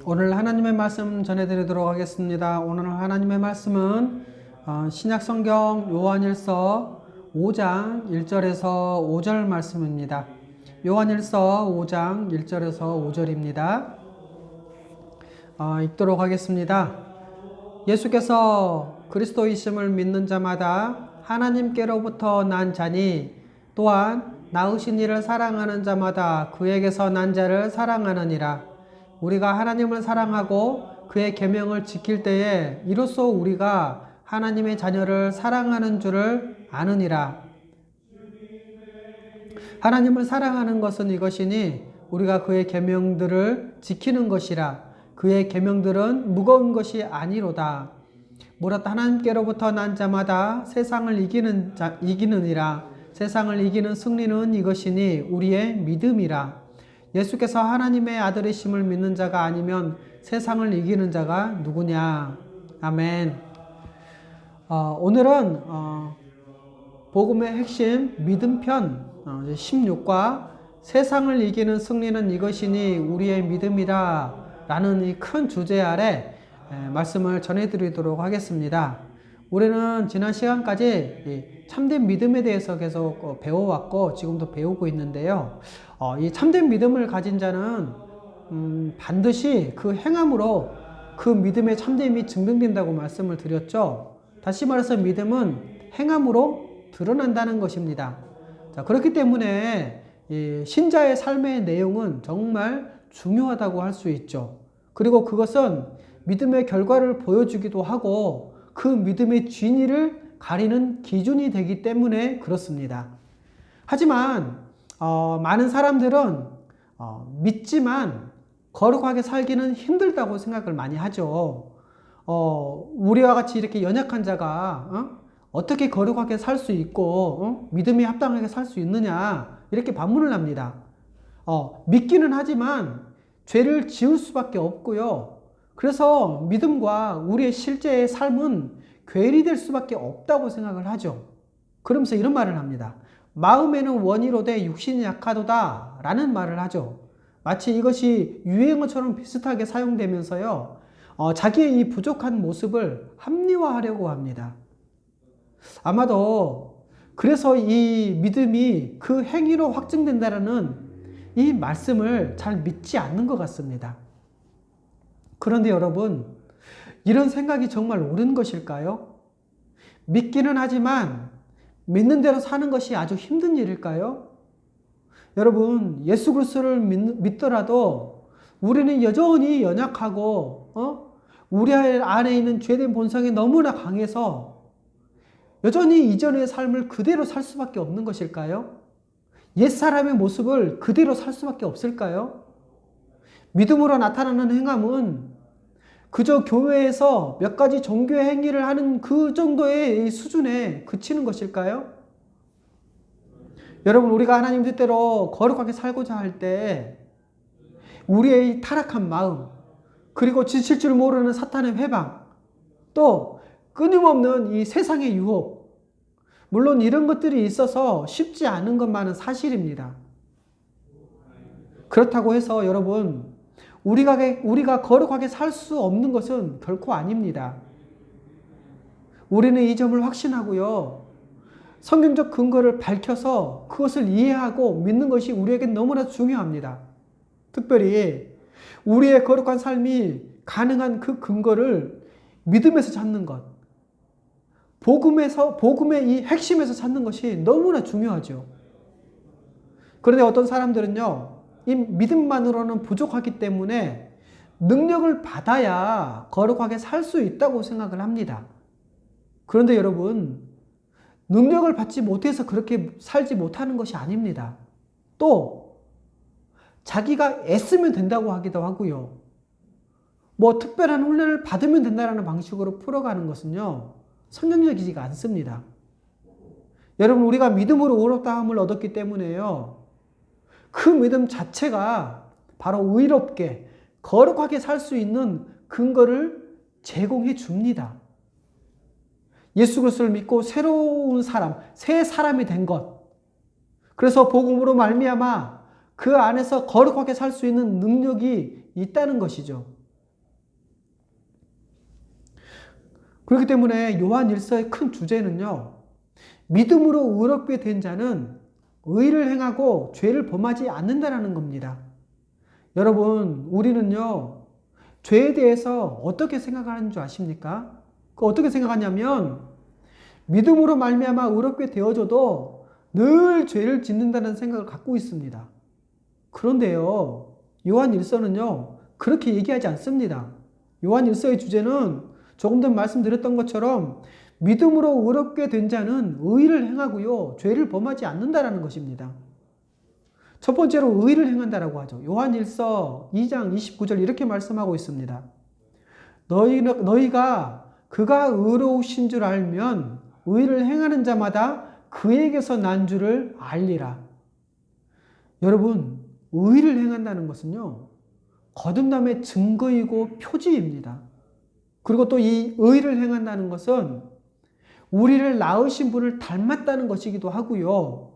오늘 하나님의 말씀 전해드리도록 하겠습니다. 오늘 하나님의 말씀은 신약 성경 요한일서 5장 1절에서 5절 말씀입니다. 요한일서 5장 1절에서 5절입니다. 읽도록 하겠습니다. 예수께서 그리스도이심을 믿는 자마다 하나님께로부터 난 자니 또한 낳으신 이를 사랑하는 자마다 그에게서 난 자를 사랑하느니라. 우리가 하나님을 사랑하고 그의 계명을 지킬 때에 이로써 우리가 하나님의 자녀를 사랑하는 줄을 아느니라. 하나님을 사랑하는 것은 이것이니 우리가 그의 계명들을 지키는 것이라. 그의 계명들은 무거운 것이 아니로다. 무릇 하나님께로부터 난 자마다 세상을 이기느니라. 세상을 이기는 승리는 이것이니 우리의 믿음이라. 예수께서 하나님의 아들이심을 믿는 자가 아니면 세상을 이기는 자가 누구냐. 아멘. 오늘은 복음의 핵심 믿음편 16과 세상을 이기는 승리는 이것이니 우리의 믿음이라 라는 이 큰 주제 아래 말씀을 전해드리도록 하겠습니다. 우리는 지난 시간까지 참된 믿음에 대해서 계속 배워왔고 지금도 배우고 있는데요. 이 참된 믿음을 가진 자는 반드시 그 행함으로 그 믿음의 참됨이 증명된다고 말씀을 드렸죠. 다시 말해서 믿음은 행함으로 드러난다는 것입니다. 자, 그렇기 때문에 이 신자의 삶의 내용은 정말 중요하다고 할 수 있죠. 그리고 그것은 믿음의 결과를 보여주기도 하고 그 믿음의 진위를 가리는 기준이 되기 때문에 그렇습니다. 하지만 많은 사람들은 믿지만 거룩하게 살기는 힘들다고 생각을 많이 하죠. 우리와 같이 이렇게 연약한 자가 어떻게 거룩하게 살 수 있고 믿음이 합당하게 살 수 있느냐 이렇게 반문을 합니다. 믿기는 하지만 죄를 지을 수밖에 없고요. 그래서 믿음과 우리의 실제의 삶은 괴리될 수밖에 없다고 생각을 하죠. 그러면서 이런 말을 합니다. 마음에는 원이로되 육신이 약하도다 라는 말을 하죠. 마치 이것이 유행어처럼 비슷하게 사용되면서요. 자기의 이 부족한 모습을 합리화하려고 합니다. 아마도 그래서 이 믿음이 그 행위로 확증된다라는 이 말씀을 잘 믿지 않는 것 같습니다. 그런데 여러분, 이런 생각이 정말 옳은 것일까요? 믿기는 하지만 믿는 대로 사는 것이 아주 힘든 일일까요? 여러분, 예수 그리스도를 믿더라도 우리는 여전히 연약하고 우리 안에 있는 죄된 본성이 너무나 강해서 여전히 이전의 삶을 그대로 살 수밖에 없는 것일까요? 옛사람의 모습을 그대로 살 수밖에 없을까요? 믿음으로 나타나는 행함은 그저 교회에서 몇 가지 종교의 행위를 하는 그 정도의 수준에 그치는 것일까요? 여러분, 우리가 하나님 뜻대로 거룩하게 살고자 할 때 우리의 타락한 마음, 그리고 지칠 줄 모르는 사탄의 회방, 또 끊임없는 이 세상의 유혹, 물론 이런 것들이 있어서 쉽지 않은 것만은 사실입니다. 그렇다고 해서 여러분, 우리가 거룩하게 살 수 없는 것은 결코 아닙니다. 우리는 이 점을 확신하고요. 성경적 근거를 밝혀서 그것을 이해하고 믿는 것이 우리에겐 너무나 중요합니다. 특별히 우리의 거룩한 삶이 가능한 그 근거를 믿음에서 찾는 것. 복음의 이 핵심에서 찾는 것이 너무나 중요하죠. 그런데 어떤 사람들은요, 이 믿음만으로는 부족하기 때문에 능력을 받아야 거룩하게 살 수 있다고 생각을 합니다. 그런데 여러분, 능력을 받지 못해서 그렇게 살지 못하는 것이 아닙니다. 또 자기가 애쓰면 된다고 하기도 하고요. 특별한 훈련을 받으면 된다는 방식으로 풀어가는 것은요, 성경적이지가 않습니다. 여러분, 우리가 믿음으로 의롭다함을 얻었기 때문에요. 그 믿음 자체가 바로 의롭게 거룩하게 살 수 있는 근거를 제공해 줍니다. 예수 그리스도를 믿고 새로운 사람, 새 사람이 된 것. 그래서 복음으로 말미암아 그 안에서 거룩하게 살 수 있는 능력이 있다는 것이죠. 그렇기 때문에 요한 1서의 큰 주제는요, 믿음으로 의롭게 된 자는 의를 행하고 죄를 범하지 않는다라는 겁니다. 여러분, 우리는요, 죄에 대해서 어떻게 생각하는 줄 아십니까? 어떻게 생각하냐면, 믿음으로 말미암아 의롭게 되어져도 늘 죄를 짓는다는 생각을 갖고 있습니다. 그런데요, 요한 1서는요, 그렇게 얘기하지 않습니다. 요한 1서의 주제는 조금 전 말씀드렸던 것처럼 믿음으로 의롭게 된 자는 의를 행하고요, 죄를 범하지 않는다라는 것입니다. 첫 번째로 의를 행한다라고 하죠. 요한 1서 2장 29절 이렇게 말씀하고 있습니다. 너희가 그가 의로우신 줄 알면 의를 행하는 자마다 그에게서 난 줄을 알리라. 여러분, 의를 행한다는 것은요, 거듭남의 증거이고 표지입니다. 그리고 또 이 의를 행한다는 것은 우리를 낳으신 분을 닮았다는 것이기도 하고요.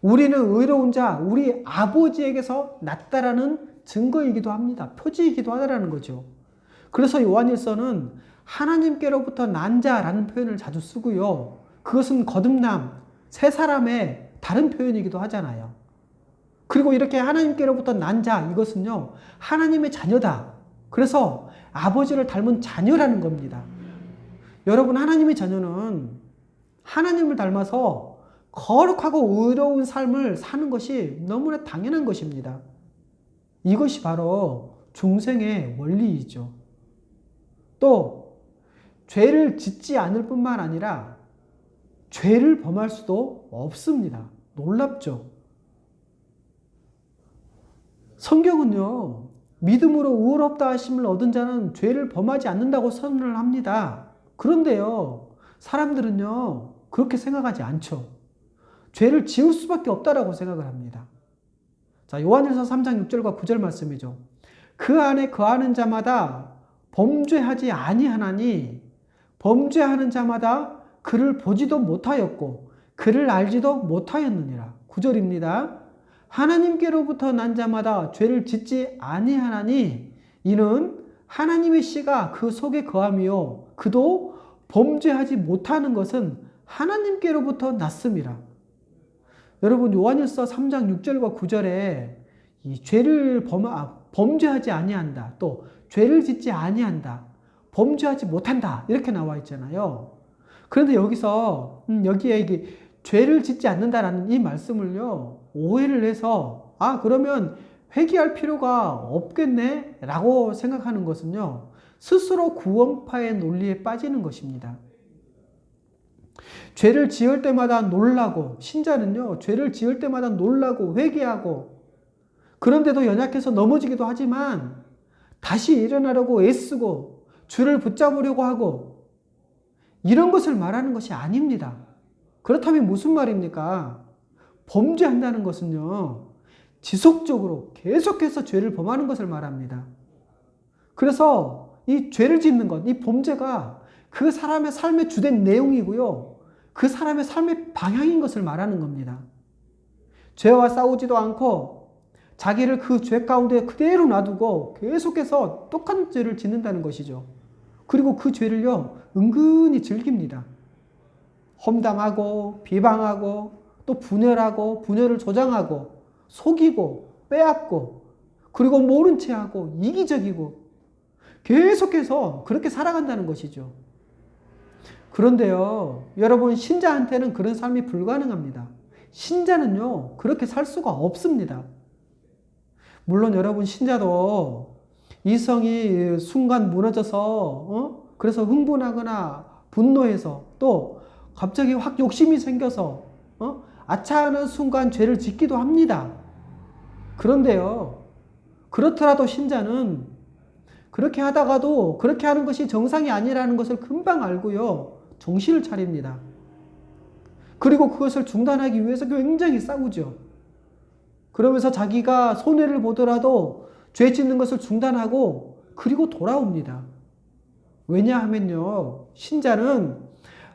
우리는 의로운 자, 우리 아버지에게서 났다라는 증거이기도 합니다. 표지이기도 하다라는 거죠. 그래서 요한일서는 하나님께로부터 난 자라는 표현을 자주 쓰고요. 그것은 거듭남, 새 사람의 다른 표현이기도 하잖아요. 그리고 이렇게 하나님께로부터 난 자, 이것은요, 하나님의 자녀다. 그래서 아버지를 닮은 자녀라는 겁니다. 여러분, 하나님의 자녀는 하나님을 닮아서 거룩하고 의로운 삶을 사는 것이 너무나 당연한 것입니다. 이것이 바로 중생의 원리이죠. 또 죄를 짓지 않을 뿐만 아니라 죄를 범할 수도 없습니다. 놀랍죠? 성경은요, 믿음으로 의롭다 하심을 얻은 자는 죄를 범하지 않는다고 선언을 합니다. 그런데요, 사람들은요, 그렇게 생각하지 않죠. 죄를 지을 수밖에 없다라고 생각을 합니다. 자, 요한일서 3장 6절과 9절 말씀이죠. 그 안에 거하는 자마다 범죄하지 아니하나니 범죄하는 자마다 그를 보지도 못하였고 그를 알지도 못하였느니라. 9절입니다. 하나님께로부터 난 자마다 죄를 짓지 아니하나니 이는 하나님의 씨가 그 속에 거함이요 그도 범죄하지 못하는 것은 하나님께로부터 났음이라. 여러분, 요한일서 3장 6절과 9절에 이 죄를 범죄하지 아니한다, 또 죄를 짓지 아니한다, 범죄하지 못한다 이렇게 나와 있잖아요. 그런데 여기에 이게 죄를 짓지 않는다라는 이 말씀을요, 오해를 해서 그러면 회개할 필요가 없겠네 라고 생각하는 것은요, 스스로 구원파의 논리에 빠지는 것입니다. 죄를 지을 때마다 놀라고, 신자는요, 죄를 지을 때마다 놀라고 회개하고, 그런데도 연약해서 넘어지기도 하지만 다시 일어나려고 애쓰고 주를 붙잡으려고 하고, 이런 것을 말하는 것이 아닙니다. 그렇다면 무슨 말입니까? 범죄한다는 것은요, 지속적으로 계속해서 죄를 범하는 것을 말합니다. 그래서 이 죄를 짓는 것, 이 범죄가 그 사람의 삶의 주된 내용이고요, 그 사람의 삶의 방향인 것을 말하는 겁니다. 죄와 싸우지도 않고 자기를 그 죄 가운데 그대로 놔두고 계속해서 똑같은 죄를 짓는다는 것이죠. 그리고 그 죄를요, 은근히 즐깁니다. 험담하고 비방하고 또 분열하고 분열을 조장하고 속이고 빼앗고 그리고 모른 체하고 이기적이고 계속해서 그렇게 살아간다는 것이죠. 그런데요, 여러분, 신자한테는 그런 삶이 불가능합니다. 신자는요, 그렇게 살 수가 없습니다. 물론 여러분, 신자도 이성이 순간 무너져서 그래서 흥분하거나 분노해서 또 갑자기 확 욕심이 생겨서 아차하는 순간 죄를 짓기도 합니다. 그런데요, 그렇더라도 신자는 그렇게 하다가도 그렇게 하는 것이 정상이 아니라는 것을 금방 알고요, 정신을 차립니다. 그리고 그것을 중단하기 위해서 굉장히 싸우죠. 그러면서 자기가 손해를 보더라도 죄 짓는 것을 중단하고 그리고 돌아옵니다. 왜냐하면요, 신자는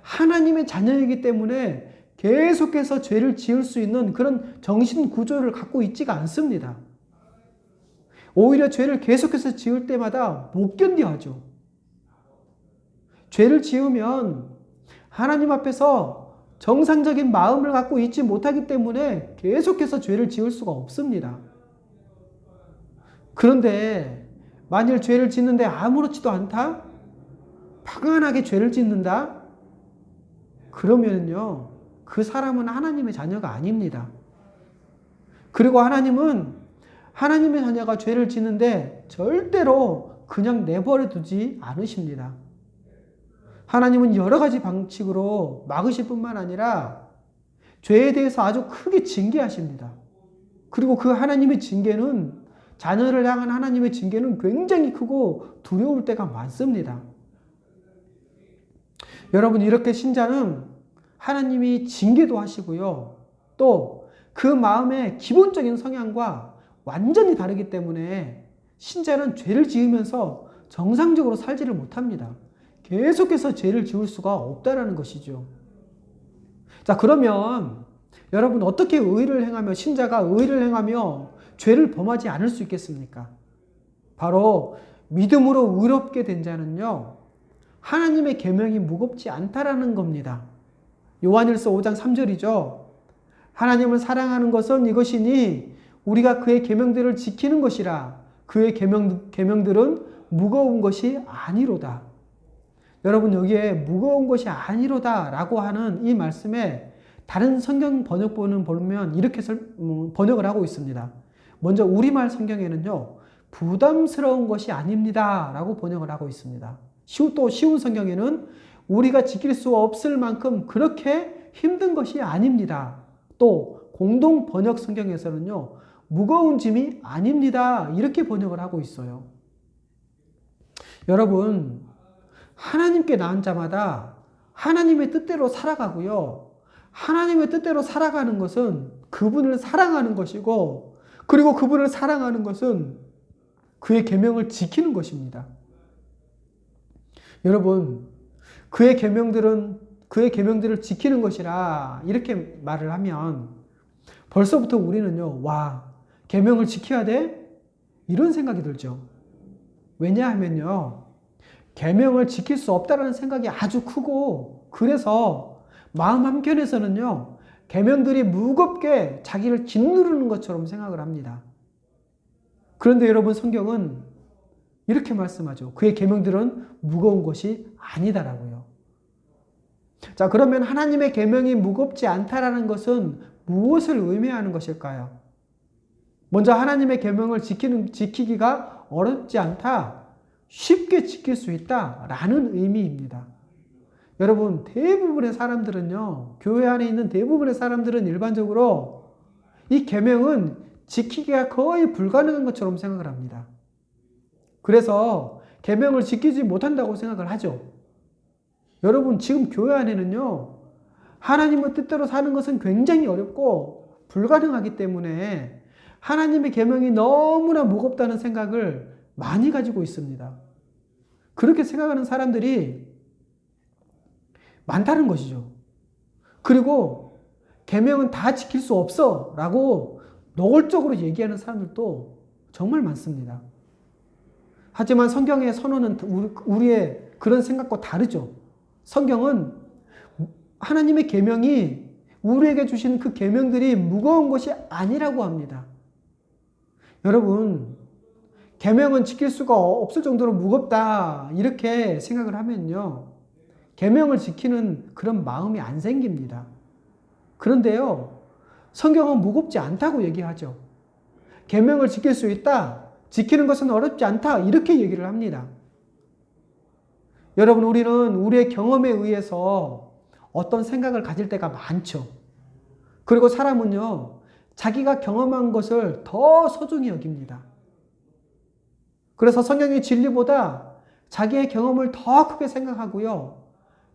하나님의 자녀이기 때문에 계속해서 죄를 지을 수 있는 그런 정신 구조를 갖고 있지가 않습니다. 오히려 죄를 계속해서 지을 때마다 못 견뎌하죠. 죄를 지으면 하나님 앞에서 정상적인 마음을 갖고 있지 못하기 때문에 계속해서 죄를 지을 수가 없습니다. 그런데 만일 죄를 짓는데 아무렇지도 않다? 평안하게 죄를 짓는다? 그러면요, 그 사람은 하나님의 자녀가 아닙니다. 그리고 하나님은 하나님의 자녀가 죄를 짓는데 절대로 그냥 내버려 두지 않으십니다. 하나님은 여러 가지 방식으로 막으실 뿐만 아니라 죄에 대해서 아주 크게 징계하십니다. 그리고 그 하나님의 징계는, 자녀를 향한 하나님의 징계는 굉장히 크고 두려울 때가 많습니다. 여러분, 이렇게 신자는 하나님이 징계도 하시고요, 또 그 마음의 기본적인 성향과 완전히 다르기 때문에 신자는 죄를 지으면서 정상적으로 살지를 못합니다. 계속해서 죄를 지을 수가 없다라는 것이죠. 자, 그러면 여러분, 어떻게 의를 행하며, 신자가 의를 행하며 죄를 범하지 않을 수 있겠습니까? 바로 믿음으로 의롭게 된 자는요, 하나님의 계명이 무겁지 않다라는 겁니다. 요한일서 5장 3절이죠. 하나님을 사랑하는 것은 이것이니 우리가 그의 계명들을 지키는 것이라. 그의 계명들은 무거운 것이 아니로다. 여러분, 여기에 무거운 것이 아니로다 라고 하는 이 말씀에 다른 성경 번역본을 보면 이렇게 번역을 하고 있습니다. 먼저 우리말 성경에는요, 부담스러운 것이 아닙니다 라고 번역을 하고 있습니다. 또 쉬운 성경에는 우리가 지킬 수 없을 만큼 그렇게 힘든 것이 아닙니다. 또 공동 번역 성경에서는요, 무거운 짐이 아닙니다 이렇게 번역을 하고 있어요. 여러분, 하나님께 낳은 자마다 하나님의 뜻대로 살아가고요, 하나님의 뜻대로 살아가는 것은 그분을 사랑하는 것이고, 그리고 그분을 사랑하는 것은 그의 계명을 지키는 것입니다. 여러분, 그의 계명들을 지키는 것이라 이렇게 말을 하면 벌써부터 우리는요, 와, 계명을 지켜야 돼? 이런 생각이 들죠. 왜냐하면요, 계명을 지킬 수 없다라는 생각이 아주 크고, 그래서 마음 한켠에서는요, 계명들이 무겁게 자기를 짓누르는 것처럼 생각을 합니다. 그런데 여러분, 성경은 이렇게 말씀하죠. 그의 계명들은 무거운 것이 아니다라고요. 자, 그러면 하나님의 계명이 무겁지 않다라는 것은 무엇을 의미하는 것일까요? 먼저 하나님의 계명을 지키기가 어렵지 않다, 쉽게 지킬 수 있다라는 의미입니다. 여러분, 대부분의 사람들은요, 교회 안에 있는 대부분의 사람들은 일반적으로 이 계명은 지키기가 거의 불가능한 것처럼 생각을 합니다. 그래서 계명을 지키지 못한다고 생각을 하죠. 여러분, 지금 교회 안에는요, 하나님의 뜻대로 사는 것은 굉장히 어렵고 불가능하기 때문에 하나님의 계명이 너무나 무겁다는 생각을 많이 가지고 있습니다. 그렇게 생각하는 사람들이 많다는 것이죠. 그리고 계명은 다 지킬 수 없어 라고 노골적으로 얘기하는 사람들도 정말 많습니다. 하지만 성경의 선언은 우리의 그런 생각과 다르죠. 성경은 하나님의 계명이 우리에게 주신 그 계명들이 무거운 것이 아니라고 합니다. 여러분, 계명은 지킬 수가 없을 정도로 무겁다 이렇게 생각을 하면요, 계명을 지키는 그런 마음이 안 생깁니다. 그런데요, 성경은 무겁지 않다고 얘기하죠. 계명을 지킬 수 있다, 지키는 것은 어렵지 않다 이렇게 얘기를 합니다. 여러분, 우리는 우리의 경험에 의해서 어떤 생각을 가질 때가 많죠. 그리고 사람은요, 자기가 경험한 것을 더 소중히 여깁니다. 그래서 성경의 진리보다 자기의 경험을 더 크게 생각하고요,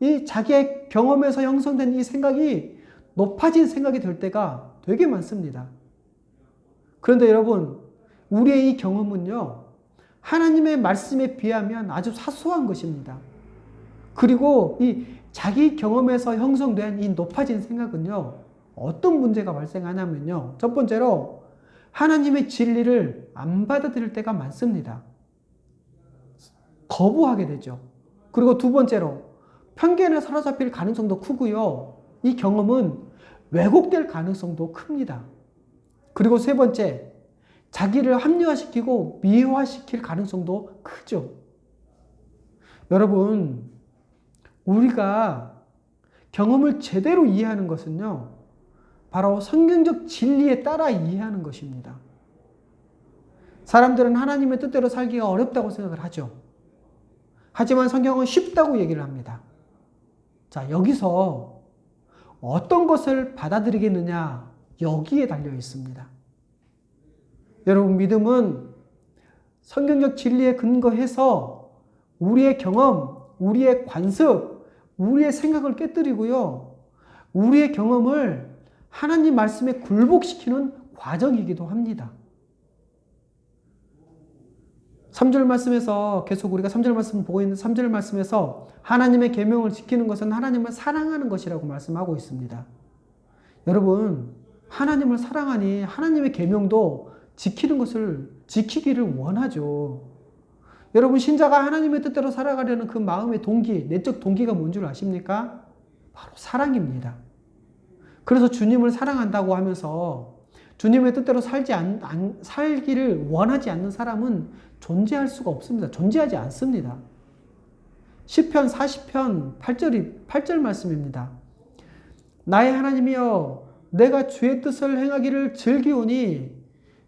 이 자기의 경험에서 형성된 이 생각이 높아진 생각이 될 때가 되게 많습니다. 그런데 여러분, 우리의 이 경험은요, 하나님의 말씀에 비하면 아주 사소한 것입니다. 그리고 이 자기 경험에서 형성된 이 높아진 생각은요, 어떤 문제가 발생하냐면요, 첫 번째로 하나님의 진리를 안 받아들일 때가 많습니다. 거부하게 되죠. 그리고 두 번째로 편견에 사로잡힐 가능성도 크고요. 이 경험은 왜곡될 가능성도 큽니다. 그리고 세 번째, 자기를 합리화시키고 미화시킬 가능성도 크죠. 여러분, 우리가 경험을 제대로 이해하는 것은요, 바로 성경적 진리에 따라 이해하는 것입니다. 사람들은 하나님의 뜻대로 살기가 어렵다고 생각을 하죠. 하지만 성경은 쉽다고 얘기를 합니다. 자, 여기서 어떤 것을 받아들이겠느냐, 여기에 달려 있습니다. 여러분, 믿음은 성경적 진리에 근거해서 우리의 경험, 우리의 관습, 우리의 생각을 깨뜨리고요, 우리의 경험을 하나님 말씀에 굴복시키는 과정이기도 합니다. 3절 말씀에서 계속 우리가 3절 말씀을 보고 있는 3절 말씀에서 하나님의 계명을 지키는 것은 하나님을 사랑하는 것이라고 말씀하고 있습니다. 여러분, 하나님을 사랑하니 하나님의 계명도 지키는 것을 지키기를 원하죠. 여러분, 신자가 하나님의 뜻대로 살아가려는 그 마음의 동기, 내적 동기가 뭔 줄 아십니까? 바로 사랑입니다. 그래서 주님을 사랑한다고 하면서 주님의 뜻대로 살기를 원하지 않는 사람은 존재할 수가 없습니다. 존재하지 않습니다. 시편 40편 8절 말씀입니다. 나의 하나님이여, 내가 주의 뜻을 행하기를 즐기오니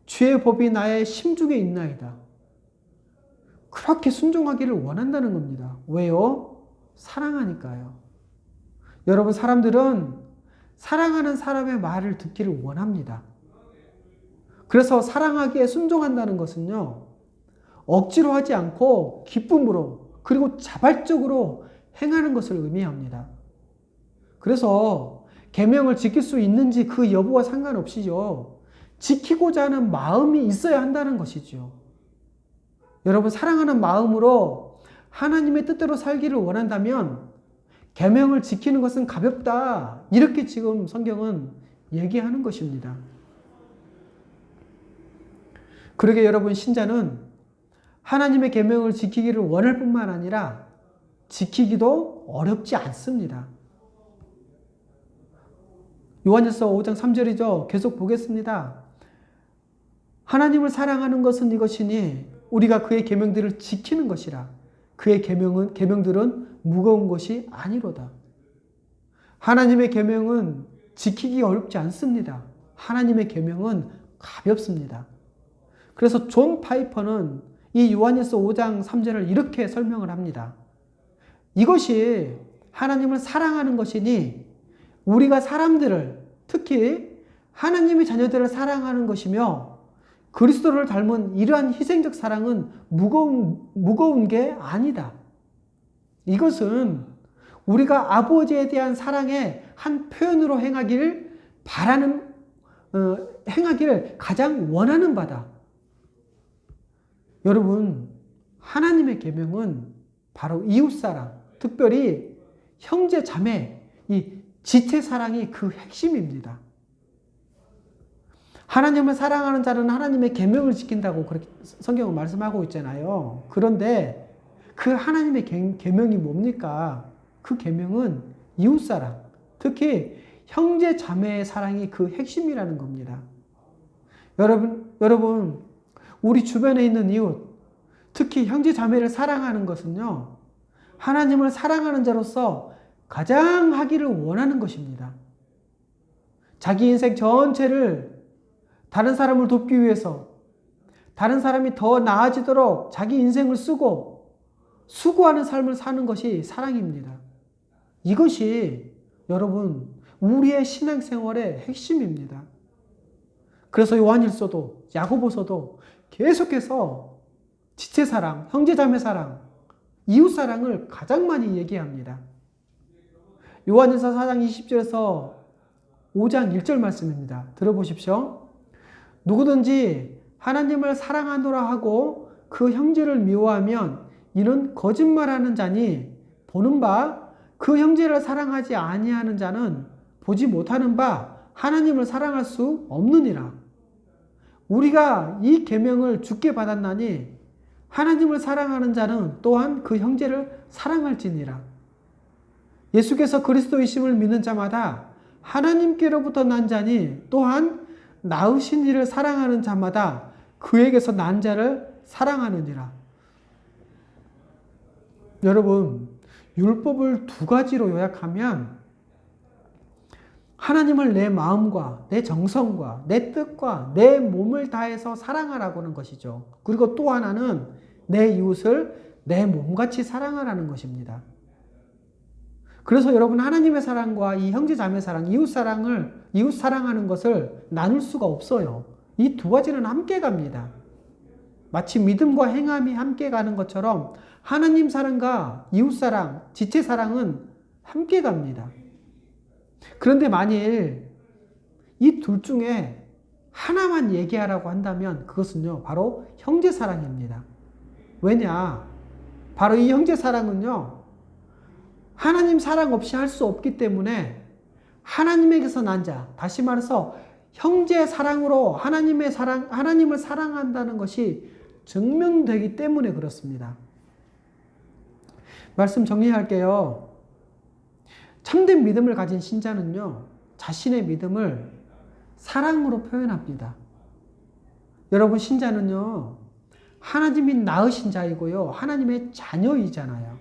주의 법이 나의 심중에 있나이다. 그렇게 순종하기를 원한다는 겁니다. 왜요? 사랑하니까요. 여러분, 사람들은 사랑하는 사람의 말을 듣기를 원합니다. 그래서 사랑하기에 순종한다는 것은요, 억지로 하지 않고 기쁨으로 그리고 자발적으로 행하는 것을 의미합니다. 그래서 계명을 지킬 수 있는지 그 여부와 상관없이요, 지키고자 하는 마음이 있어야 한다는 것이죠. 여러분, 사랑하는 마음으로 하나님의 뜻대로 살기를 원한다면 계명을 지키는 것은 가볍다, 이렇게 지금 성경은 얘기하는 것입니다. 그러게 여러분, 신자는 하나님의 계명을 지키기를 원할 뿐만 아니라 지키기도 어렵지 않습니다. 요한일서 5장 3절이죠. 계속 보겠습니다. 하나님을 사랑하는 것은 이것이니 우리가 그의 계명들을 지키는 것이라. 그의 계명들은 무거운 것이 아니로다. 하나님의 계명은 지키기 어렵지 않습니다. 하나님의 계명은 가볍습니다. 그래서 존 파이퍼는 이 요한일서 5장 3절을 이렇게 설명을 합니다. 이것이 하나님을 사랑하는 것이니 우리가 사람들을, 특히 하나님의 자녀들을 사랑하는 것이며, 그리스도를 닮은 이러한 희생적 사랑은 무거운 게 아니다. 이것은 우리가 아버지에 대한 사랑의 한 표현으로 행하기를 가장 원하는 바다. 여러분, 하나님의 계명은 바로 이웃사랑, 특별히 형제 자매, 이 지체사랑이 그 핵심입니다. 하나님을 사랑하는 자는 하나님의 계명을 지킨다고 그렇게 성경은 말씀하고 있잖아요. 그런데 그 하나님의 계명이 뭡니까? 그 계명은 이웃사랑, 특히 형제 자매의 사랑이 그 핵심이라는 겁니다. 여러분, 우리 주변에 있는 이웃, 특히 형제 자매를 사랑하는 것은요, 하나님을 사랑하는 자로서 가장 하기를 원하는 것입니다. 자기 인생 전체를 다른 사람을 돕기 위해서, 다른 사람이 더 나아지도록 자기 인생을 쓰고 수고하는 삶을 사는 것이 사랑입니다. 이것이 여러분, 우리의 신앙생활의 핵심입니다. 그래서 요한일서도 야고보서도 계속해서 지체사랑, 형제자매사랑, 이웃사랑을 가장 많이 얘기합니다. 요한일서 4장 20절에서 5장 1절 말씀입니다. 들어보십시오. 누구든지 하나님을 사랑하노라 하고 그 형제를 미워하면 이는 거짓말하는 자니, 보는 바 그 형제를 사랑하지 아니하는 자는 보지 못하는 바 하나님을 사랑할 수 없느니라. 우리가 이 계명을 주께 받았나니 하나님을 사랑하는 자는 또한 그 형제를 사랑할지니라. 예수께서 그리스도이심을 믿는 자마다 하나님께로부터 난 자니 또한 낳으신 이를 사랑하는 자마다 그에게서 난 자를 사랑하느니라. 여러분, 율법을 두 가지로 요약하면 하나님을 내 마음과 내 정성과 내 뜻과 내 몸을 다해서 사랑하라고 하는 것이죠. 그리고 또 하나는 내 이웃을 내 몸같이 사랑하라는 것입니다. 그래서 여러분, 하나님의 사랑과 이 형제 자매 사랑, 이웃 사랑하는 것을 나눌 수가 없어요. 이 두 가지는 함께 갑니다. 마치 믿음과 행함이 함께 가는 것처럼 하나님 사랑과 이웃 사랑, 지체 사랑은 함께 갑니다. 그런데 만일 이 둘 중에 하나만 얘기하라고 한다면 그것은요, 바로 형제 사랑입니다. 왜냐? 바로 이 형제 사랑은요, 하나님 사랑 없이 할 수 없기 때문에 하나님에게서 난 자, 다시 말해서 형제 사랑으로 하나님을 사랑한다는 것이 증명되기 때문에 그렇습니다. 말씀 정리할게요. 참된 믿음을 가진 신자는요, 자신의 믿음을 사랑으로 표현합니다. 여러분, 신자는요, 하나님이 낳으신 자이고요, 하나님의 자녀이잖아요.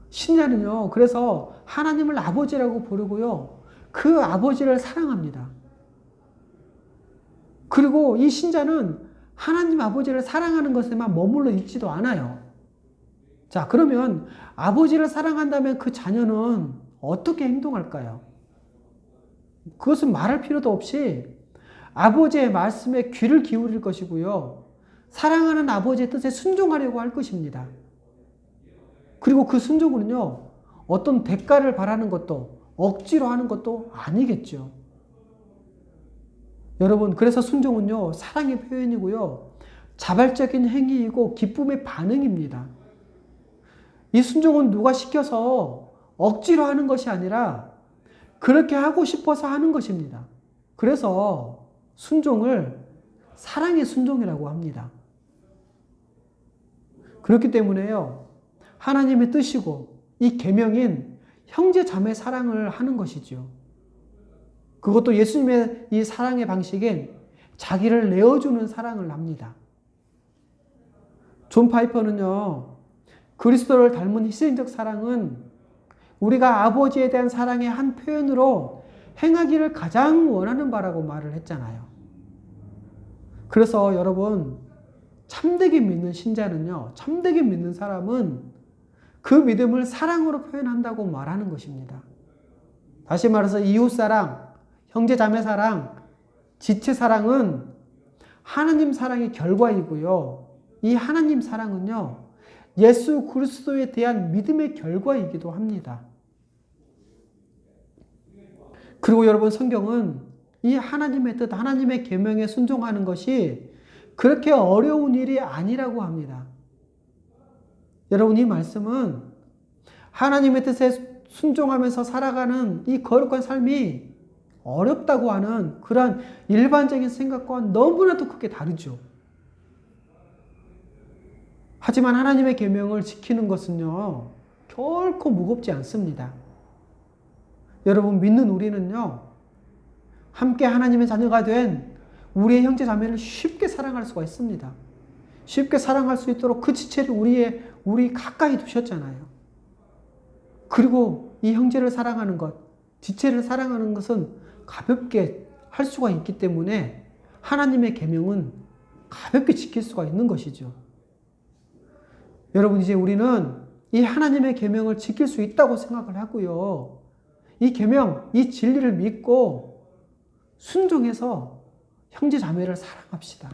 신자는요, 그래서 하나님을 아버지라고 부르고요, 그 아버지를 사랑합니다. 그리고 이 신자는 하나님 아버지를 사랑하는 것에만 머물러 있지도 않아요. 자, 그러면 아버지를 사랑한다면 그 자녀는 어떻게 행동할까요? 그것은 말할 필요도 없이 아버지의 말씀에 귀를 기울일 것이고요, 사랑하는 아버지의 뜻에 순종하려고 할 것입니다. 그리고 그 순종은요, 어떤 대가를 바라는 것도 억지로 하는 것도 아니겠죠. 여러분, 그래서 순종은요, 사랑의 표현이고요, 자발적인 행위이고 기쁨의 반응입니다. 이 순종은 누가 시켜서 억지로 하는 것이 아니라 그렇게 하고 싶어서 하는 것입니다. 그래서 순종을 사랑의 순종이라고 합니다. 그렇기 때문에요, 하나님의 뜻이고 이 계명인 형제 자매 사랑을 하는 것이죠. 그것도 예수님의 이 사랑의 방식인 자기를 내어주는 사랑을 합니다. 존 파이퍼는요, 그리스도를 닮은 희생적 사랑은 우리가 아버지에 대한 사랑의 한 표현으로 행하기를 가장 원하는 바라고 말을 했잖아요. 그래서 여러분, 참되게 믿는 신자는요, 참되게 믿는 사람은 그 믿음을 사랑으로 표현한다고 말하는 것입니다. 다시 말해서 이웃사랑, 형제자매 사랑, 지체 사랑은 하나님 사랑의 결과이고요, 이 하나님 사랑은요, 예수 그리스도에 대한 믿음의 결과이기도 합니다. 그리고 여러분, 성경은 이 하나님의 뜻, 하나님의 계명에 순종하는 것이 그렇게 어려운 일이 아니라고 합니다. 여러분, 이 말씀은 하나님의 뜻에 순종하면서 살아가는 이 거룩한 삶이 어렵다고 하는 그런 일반적인 생각과 너무나도 크게 다르죠. 하지만 하나님의 계명을 지키는 것은요, 결코 무겁지 않습니다. 여러분, 믿는 우리는요, 함께 하나님의 자녀가 된 우리의 형제 자매를 쉽게 사랑할 수가 있습니다. 쉽게 사랑할 수 있도록 그 지체를 우리 가까이 두셨잖아요. 그리고 이 형제를 사랑하는 것, 지체를 사랑하는 것은 가볍게 할 수가 있기 때문에 하나님의 계명은 가볍게 지킬 수가 있는 것이죠. 여러분, 이제 우리는 이 하나님의 계명을 지킬 수 있다고 생각을 하고요, 이 계명, 이 진리를 믿고 순종해서 형제 자매를 사랑합시다.